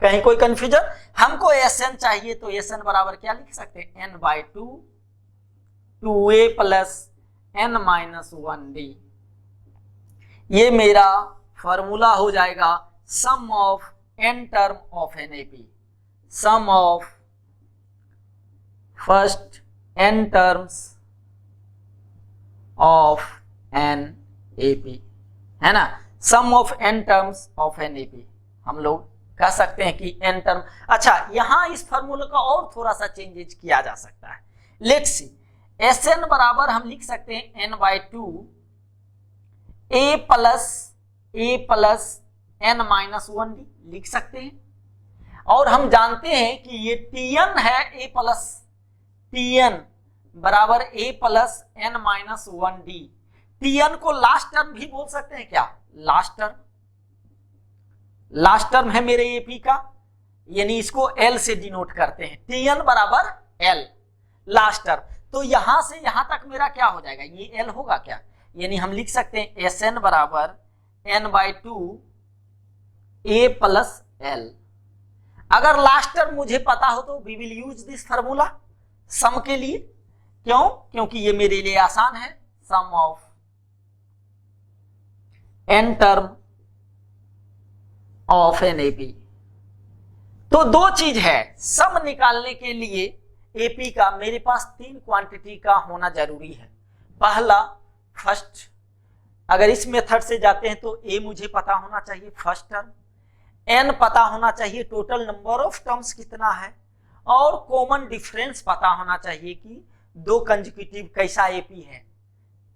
कहीं कोई कंफ्यूजन? हमको Sn चाहिए तो Sn बराबर क्या लिख सकते हैं, n by 2a plus n minus 1d। ये मेरा फॉर्मूला हो जाएगा sum of n term of NAP, sum of first n terms of NAP, है ना, sum of n terms of NAP। हम लोग कह सकते हैं कि n टर्म। अच्छा, यहां इस फॉर्मूले का और थोड़ा सा चेंजेज किया जा सकता है। लेट्स सी, Sn बराबर हम लिख सकते हैं n by 2 a plus n minus 1d लिख सकते हैं। और हम जानते हैं कि ये Tn है, Tn बराबर a plus n minus 1d। Tn को लास्ट टर्म भी बोल सकते हैं क्या, लास्ट टर्म है मेरे AP का, यानी इसको L से डिनोट करते हैं। Tn बराबर L लास्ट टर्म। तो यहां से यहां तक मेरा क्या हो जाएगा, ये L होगा क्या, यानी हम लिख सकते हैं Sn बराबर n by 2 a plus L। अगर लास्ट टर्म मुझे पता हो तो we will use this formula sum के लिए। क्यों? क्योंकि ये मेरे लिए आसान है। Sum of n term of NAP। तो दो चीज है, सम निकालने के लिए AP का मेरे पास 3 क्वांटिटी का होना जरूरी है। पहला फर्स्ट, अगर इस मेथड से जाते हैं तो A मुझे पता होना चाहिए फर्स्ट टर्म, n पता होना चाहिए टोटल नंबर ऑफ टर्म्स कितना है, और कॉमन डिफरेंस पता होना चाहिए कि दो कंसेक्यूटिव कैसा AP है,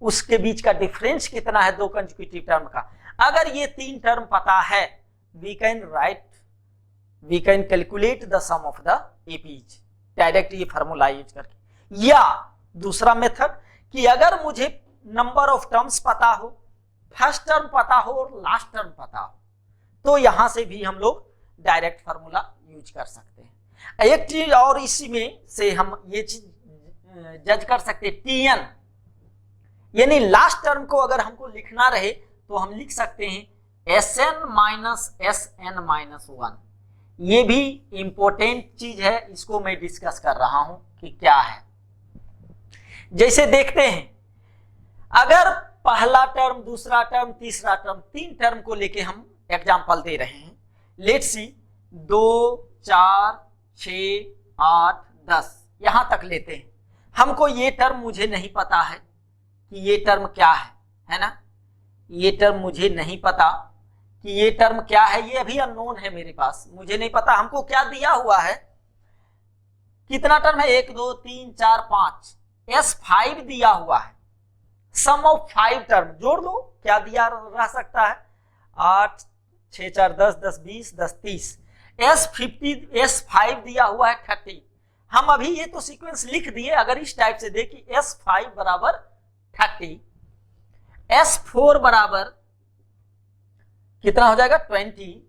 उसके बीच का डिफरेंस कितना है दो कंसेक्यूटिव टर्म का। अगर ये 3 टर्म पता है, we can calculate the sum of the APs direct ये फार्मूला यूज करके। या दूसरा मेथड कि अगर मुझे नंबर ऑफ टर्म्स पता हो, फर्स्ट टर्म पता हो और लास्ट टर्म पता हो, तो यहां से भी हम लोग डायरेक्ट फार्मूला यूज कर सकते हैं। एक चीज और इसी में से हम ये चीज जज कर सकते हैं, Tn यानी लास्ट टर्म को अगर हमको लिखना रहे तो हम लिख सकते हैं Sn माइनस Sn माइनस 1। ये भी इंपॉर्टेंट चीज है, इसको मैं डिस्कस कर रहा हूं कि क्या है। जैसे देखते हैं, अगर पहला टर्म, दूसरा टर्म, तीसरा टर्म, 3 टर्म को लेके हम एग्जांपल दे रहे हैं। लेट्स सी 2, 4, 6, 8, 10 यहां तक लेते हैं। हमको ये टर्म मुझे नहीं पता है कि ये टर्म क्या है ना, ये टर्म मुझे नहीं पता कि ये टर्म क्या है, ये अभी अननोन है मेरे पास, मुझे नहीं पता। हमको क्या दिया हुआ है, कितना टर्म है, 1 2 3 4 5, S5 दिया हुआ है। सम ऑफ 5 टर्म जोड़ लो, क्या दिया रह सकता है, 8 6 4 10 10 20 10 30, S5 दिया हुआ है 30। हम अभी ये तो सीक्वेंस लिख दिए। अगर इस टाइप से देखिए S5 बराबर 30, S4 बराबर कितना हो जाएगा 20,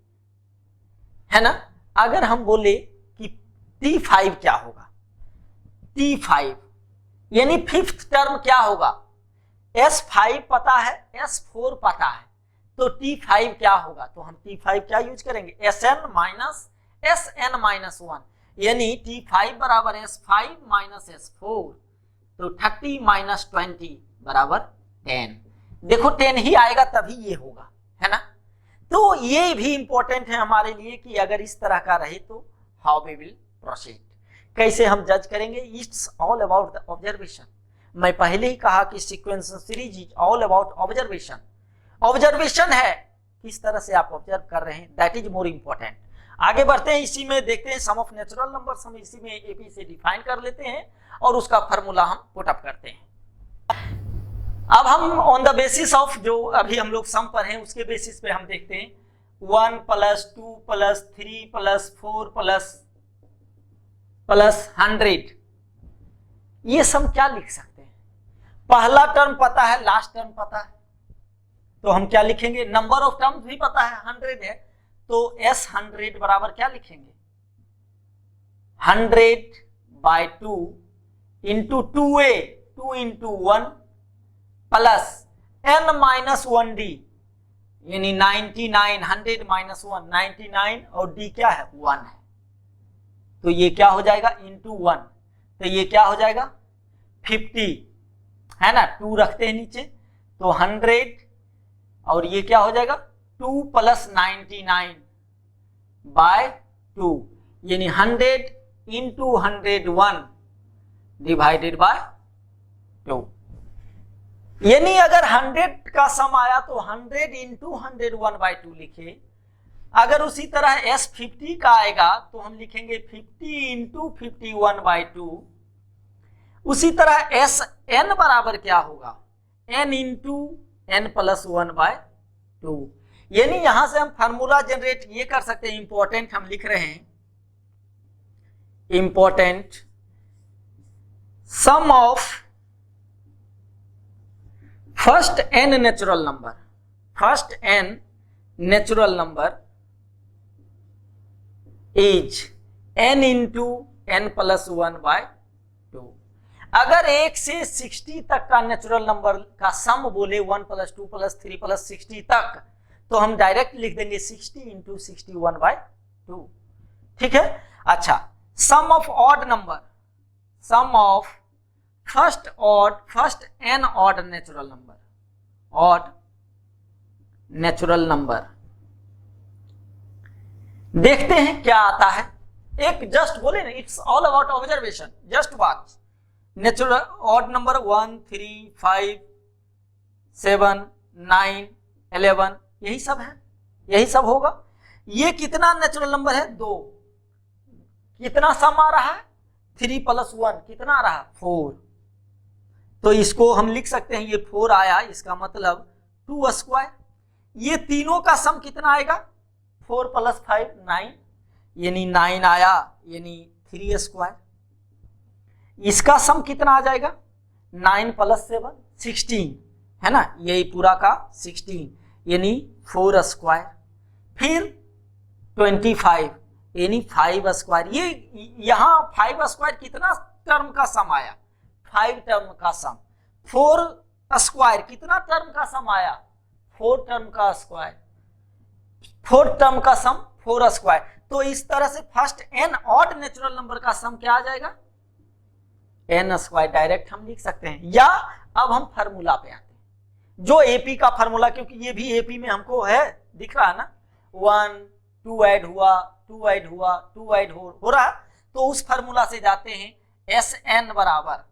है ना। अगर हम बोले कि T5 क्या होगा, T5 यानी 5th टर्म क्या होगा, S5 पता है, S4 पता है, तो T5 क्या होगा, तो हम T5 क्या यूज करेंगे, Sn माइनस Sn माइनस 1, यानी T5 बराबर S5 माइनस S4, तो 30 माइनस 20 बराबर 10। देखो 10 ही आएगा तभी ये होगा, है ना। तो ये भी इंपॉर्टेंट है हमारे लिए कि अगर इस तरह का रहे तो हाउ वी विल प्रोसीड, कैसे हम जज करेंगे। It's all about the observation. मैं पहले ही कहा कि sequence series is all about observation. Observation है किस तरह से आप ऑब्जर्व कर रहे हैं, दैट इज मोर इंपॉर्टेंट। आगे बढ़ते हैं, इसी में देखते हैं सम ऑफ नेचुरल नंबर्स, हम इसी में एपी से डिफाइन कर लेते हैं और उसका फार्मूला हम पुट अप करते हैं। अब हम ऑन द बेसिस ऑफ जो अभी हम लोग सम पर हैं उसके बेसिस पे हम देखते हैं 1 + 2 + 3 + 4 + 100, ये सम क्या लिख सकते हैं। पहला टर्म पता है, लास्ट टर्म पता है, तो हम क्या लिखेंगे, नंबर ऑफ टर्म्स भी पता है 100 है, तो S100 बराबर क्या लिखेंगे, 100/2 into 2a 2 into 1 plus n-1d यानी 99 100 माइनस 1 99 और d क्या है 1 है, तो ये क्या हो जाएगा इंटू 1, तो ये क्या हो जाएगा 50 है ना, 2 रखते हैं नीचे तो 100 और ये क्या हो जाएगा 2 प्लस 99 बाय 2 यानी 100 इंटू 101 डिवाइडेड बाय 2, यानी अगर 100 का सम आया तो 100 इंटू 101 बाय 2 लिखे। अगर उसी तरह S50 का आएगा तो हम लिखेंगे 50 इंटू 51 बाय 2। उसी तरह SN बराबर क्या होगा n into n plus 1 by 2, यानी यहां से हम फार्मूला जनरेट ये कर सकते हैं। इंपॉर्टेंट हम लिख रहे हैं important sum of first n natural number, first n natural number is n into n plus 1 by 2। अगर 1 से 60 तक का नेचुरल नंबर का सम बोले 1 प्लस 2 प्लस 3 प्लस 60 तक, तो हम डायरेक्ट लिख देंगे 60 इंटू 61 बाय 2। ठीक है। अच्छा, sum of odd number, sum of first n odd natural number, odd natural number, देखते हैं क्या आता है। एक जस्ट बोले ना, it's all about observation, just watch. Natural odd number 1 3 5 7 9 11 यही सब है, यही सब होगा। ये कितना नेचुरल नंबर है 2, कितना सम आ रहा है 3 प्लस 1 कितना आ रहा 4, तो इसको हम लिख सकते हैं ये 4 आया, इसका मतलब 2 स्क्वायर। ये तीनों का सम कितना आएगा 4 प्लस 5 9, यानी 9 आया, यानी 3 स्क्वायर। इसका सम कितना आ जाएगा 9 प्लस 7 16 है ना, यही पूरा का 16 यानी 4 स्क्वायर। फिर 25 यानी 5 स्क्वायर। ये यहां 5 स्क्वायर कितना टर्म का सम आया 5 टर्म का सम। 4 स्क्वायर कितना टर्म का सम आया 4 टर्म का स्क्वायर, 4 टर्म का सम 4 स्क्वायर। तो इस तरह से first n odd natural number का सम क्या आ जाएगा n स्क्वायर, डायरेक्ट हम लिख सकते हैं। या अब हम फार्मूला पे आते हैं, जो एपी का फार्मूला, क्योंकि ये भी एपी में हमको है दिख रहा है ना, 1 2 ऐड हुआ 2 ऐड हुआ 2 ऐड हो रहा, तो उस फार्मूला से जाते हैं। Sn बराबर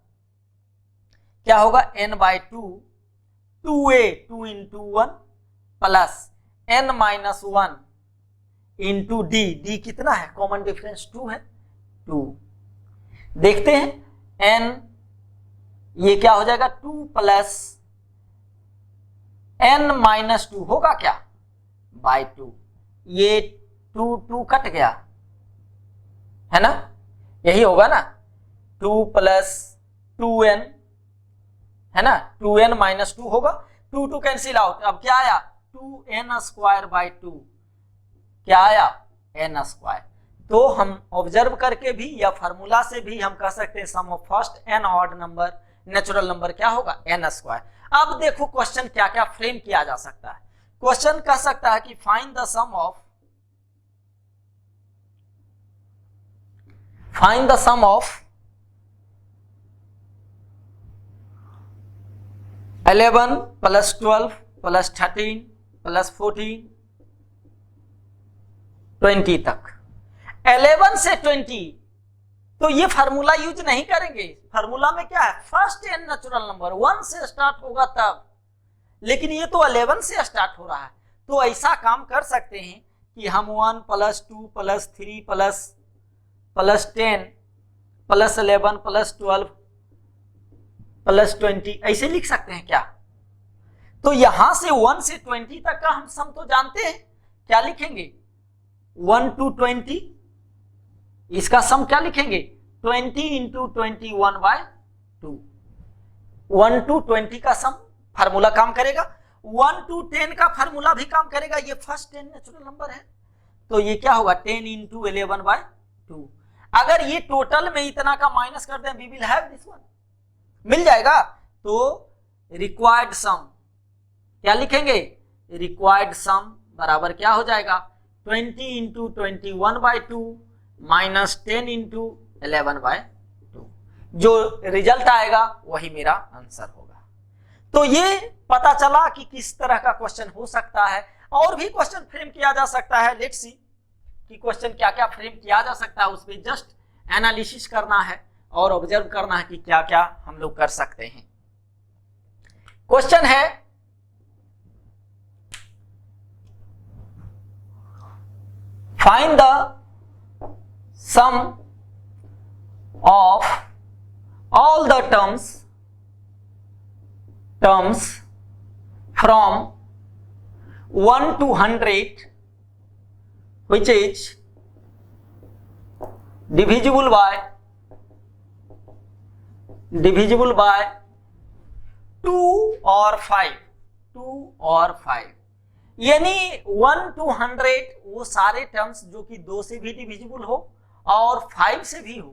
क्या होगा n by 2 2a 2 into 1 plus n minus 1 into d कितना है कॉमन डिफरेंस 2 है 2। देखते हैं n, ये क्या हो जाएगा 2 प्लस n माइनस 2 होगा क्या बाय 2, ये 2 कट गया है ना, यही होगा ना 2 प्लस 2n है ना, 2n माइनस 2 होगा, 2 कैंसिल आउट। अब क्या आया 2n स्क्वायर बाय 2, क्या आया n स्क्वायर। तो हम ऑब्जर्व करके भी या फार्मूला से भी हम कह सकते हैं sum of first n odd number natural number क्या होगा n स्क्वायर। अब देखो क्वेश्चन क्या क्या फ्रेम किया जा सकता है। क्वेश्चन कह सकता है कि find the sum of 11 plus 12 plus 13 plus 14 20 तक। 11 से 20 तो ये फार्मूला यूज नहीं करेंगे। फार्मूला में क्या है फर्स्ट n नेचुरल नंबर 1 से स्टार्ट होगा तब, लेकिन ये तो 11 से स्टार्ट हो रहा है। तो ऐसा काम कर सकते हैं कि हम 1 plus 2 plus 3 plus 10 plus 11 plus 12 plus 20 ऐसे लिख सकते हैं क्या। तो यहां से 1 से 20 तक का हम सम तो जानते हैं, क्या लिखेंगे 1 to 20, इसका सम क्या लिखेंगे 20 इंटू 21 बाय 2। 1 to 20 का सम फार्मूला काम करेगा, 1 to 10 का फार्मूला भी काम करेगा। ये फर्स्ट 10 नेचुरल नंबर है, तो ये क्या होगा 10 इंटू 11 बाय 2। अगर ये टोटल में इतना का माइनस कर दें, we will have this one, मिल जाएगा। तो रिक्वायर्ड सम क्या लिखेंगे, रिक्वायर्ड सम बराबर क्या हो जाएगा, 20 इंटू 21/2 माइनस 10 इंटू 11/2। जो रिजल्ट आएगा वही मेरा आंसर होगा। तो ये पता चला कि किस तरह का क्वेश्चन हो सकता है। और भी क्वेश्चन फ्रेम किया जा सकता है। लेट्स सी कि क्वेश्चन क्या क्या फ्रेम किया जा सकता है, उस पर जस्ट एनालिसिस करना है और ऑब्जर्व करना है कि क्या क्या हम लोग कर सकते हैं। क्वेश्चन है, find the sum of all the terms from 1 to 100 which is divisible by 2 और 5 यानी 1 to 100 वो सारे टर्म्स जो कि 2 से भी डिविजिबल हो और 5 से भी हो।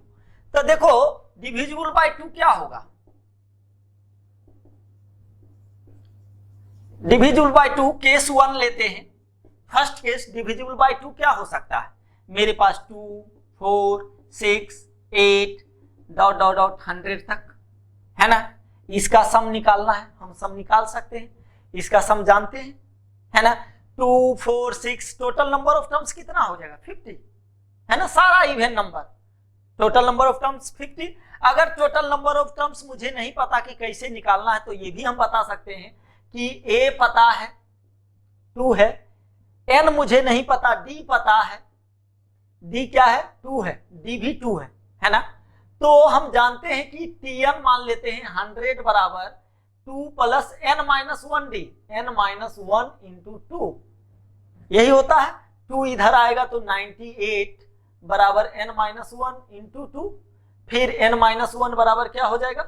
तो देखो डिविजिबल बाय 2 क्या होगा, डिविजिबल बाय 2 केस 1 लेते हैं। फर्स्ट केस डिविजिबल बाय 2 क्या हो सकता है, मेरे पास 2, 4, 6, 8 डॉट डॉट डॉट 100 तक है ना। इसका सम निकालना है, हम सम निकाल सकते हैं, इसका सम जानते हैं है ना। 2, 4, 6 टोटल नंबर ऑफ टर्म्स कितना हो जाएगा, 50 है ना। सारा even number, total number of terms 50। अगर टोटल नंबर ऑफ टर्म्स मुझे नहीं पता कि कैसे निकालना है, तो ये भी हम बता सकते हैं कि A पता है 2 है, N मुझे नहीं पता, D पता है, D क्या है 2 है, D भी 2 है ना। तो हम जानते हैं कि Tn मान लेते हैं 100 बराबर 2 प्लस n-1D, n-1 इंटू 2 यही होता है। 2 इधर आएगा तो 98 बराबर n-1 इंटू 2, फिर n-1 बराबर क्या हो जाएगा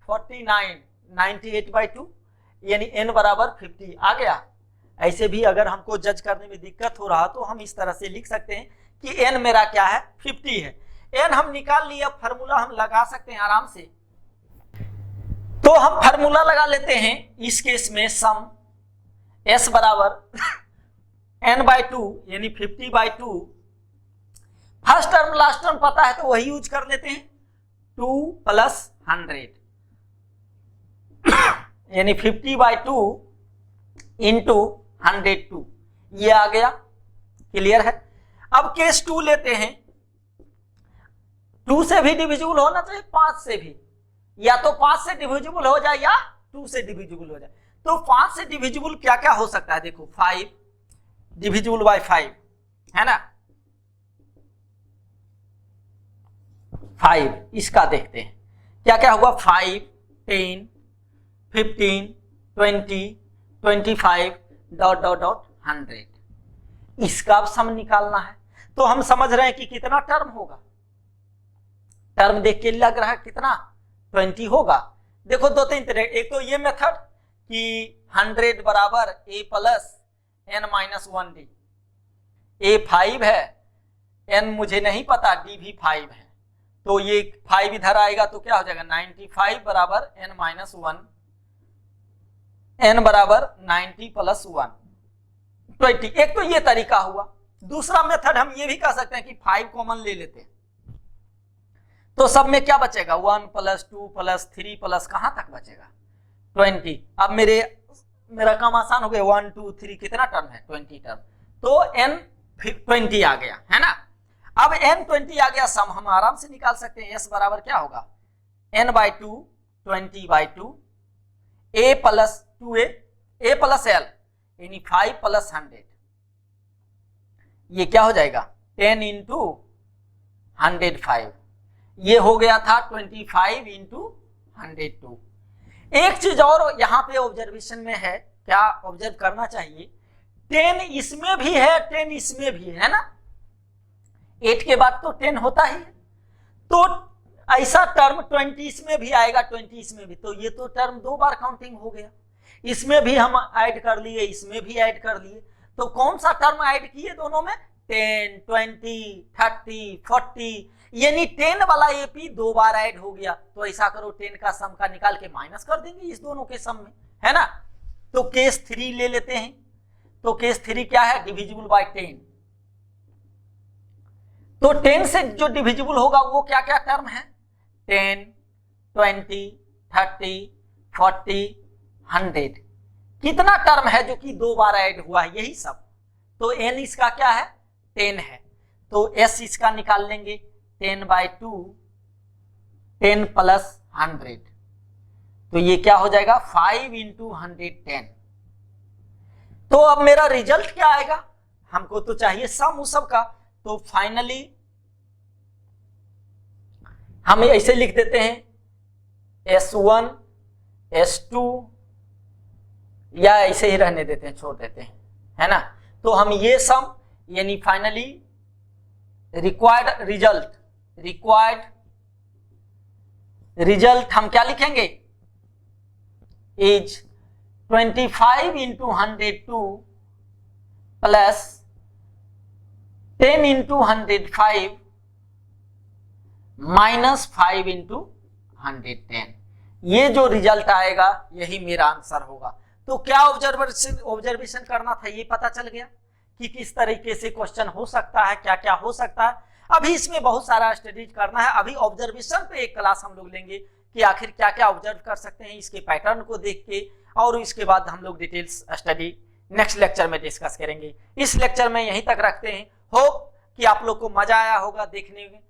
49, 98/2 यानी n बराबर 50 आ गया। ऐसे भी अगर हमको जज करने में दिक्कत हो रहा तो हम इस तरह से लिख सकते हैं कि n मेरा क्या है 50 है। n हम निकाल लिया, फॉर्मूला हम लगा सकते हैं आराम से। तो हम फॉर्मूला लगा लेते हैं इस केस में, सम s बराबर n/2 यानी 50/2। फर्स्ट टर्म लास्ट टर्म पता है तो वही यूज कर लेते हैं, 2 प्लस 100 यानी 50/2 इंटू 102 ये आ गया। क्लियर है। अब केस 2 लेते हैं, 2 से भी डिविजिबल होना चाहिए, 5 से भी, या तो 5 से डिविजिबल हो जाए या 2 से डिविजिबल हो जाए। तो 5 से डिविजिबल क्या क्या हो सकता है, देखो 5 डिविजिबल बाय 5 है ना, 5 इसका देखते हैं क्या क्या होगा, 5, 10, 15, 20, 25 डॉट डॉट डॉट 100 इसका अब सम निकालना है। तो हम समझ रहे हैं कि कितना टर्म होगा, टर्म देख के लग रहा है कितना 20 होगा। देखो 2-3 तरह, एक तो ये मेथड कि 100 बराबर a प्लस n-1D, a 5 है, n मुझे नहीं पता, d भी 5 है, तो ये 5 इधर आएगा तो क्या हो जाएगा 95 बराबर n-1, n बराबर 90 प्लस 1 20। एक तो ये तरीका हुआ। दूसरा मेथड हम ये भी कह सकते हैं कि 5 कॉमन ले लेते हैं, तो सब में क्या बचेगा 1 प्लस 2 प्लस 3 प्लस कहां तक बचेगा 20। अब मेरा काम आसान हो गया, 1 2 3 कितना टर्म है 20 टर्म, तो n 20 आ गया है ना। अब n 20 आ गया, सम हम आराम से निकाल सकते हैं। s बराबर क्या होगा n/2 20/2 a plus 2a, a plus l यानी 5 प्लस 100 ये क्या हो जाएगा 10 इंटू 105, ये हो गया था 25 इंटू 102। एक चीज और यहाँ पे ऑब्जर्वेशन में है, क्या ऑब्जर्व करना चाहिए, 10 इसमें भी है 10 इसमें भी है ना, 8 के बाद तो 10 होता ही है, तो ऐसा टर्म 20 इसमें भी आएगा 20 इसमें भी, तो ये तो टर्म 2 बार काउंटिंग हो गया। इसमें भी हम ऐड कर लिए, इसमें भी ऐड कर लिए, तो कौन सा टर्म ऐड किए दोनों में 10, 20, 30, 40, यानी 10 वाला एपी 2 बार ऐड हो गया। तो ऐसा करो 10 का सम का निकाल के माइनस कर देंगे इस दोनों के सम में, है ना। तो केस 3 ले लेते हैं। तो केस 3 क्या है, डिविजिबल बाय 10। तो 10 से जो डिविजिबल होगा वो क्या क्या टर्म है, 10, 20, 30, 40, 100, कितना टर्म है जो कि 2 बार ऐड हुआ है, यही सब। तो n इसका क्या है, 10 है। तो s इसका निकाल लेंगे 10/2, 10 + 100, तो ये क्या हो जाएगा 5 × 110। तो अब मेरा रिजल्ट क्या आएगा, हमको तो चाहिए सम उस सब का। तो फाइनली हम ऐसे लिख देते हैं S1, S2, या ऐसे ही रहने देते हैं, छोड़ देते हैं, है ना। तो हम ये सम यानी फाइनली रिक्वायर्ड रिजल्ट हम क्या लिखेंगे, इज 25 × 102 प्लस 10 × 105 माइनस 5 × 110। ये जो रिजल्ट आएगा यही मेरा आंसर होगा। तो क्या ऑब्जर्वेशन करना था, ये पता चल गया कि किस तरीके से क्वेश्चन हो सकता है, क्या क्या हो सकता है। अभी इसमें बहुत सारा स्टडीज करना है। अभी ऑब्जर्वेशन पे एक क्लास हम लोग लेंगे कि आखिर क्या क्या ऑब्जर्व कर सकते हैं इसके पैटर्न को देख के, और इसके बाद हम लोग डिटेल्स स्टडी नेक्स्ट लेक्चर में डिस्कस करेंगे। इस लेक्चर में यहीं तक रखते हैं। होप कि आप लोग को मजा आया होगा, देखने में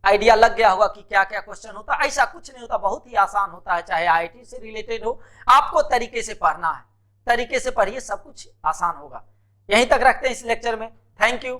आइडिया लग गया होगा कि क्या क्या क्वेश्चन होता है। ऐसा कुछ नहीं होता, बहुत ही आसान होता है, चाहे आईआईटी से रिलेटेड हो। आपको तरीके से पढ़ना है, तरीके से पढ़िए, सब कुछ आसान होगा। यहीं तक रखते हैं इस लेक्चर में। Thank you.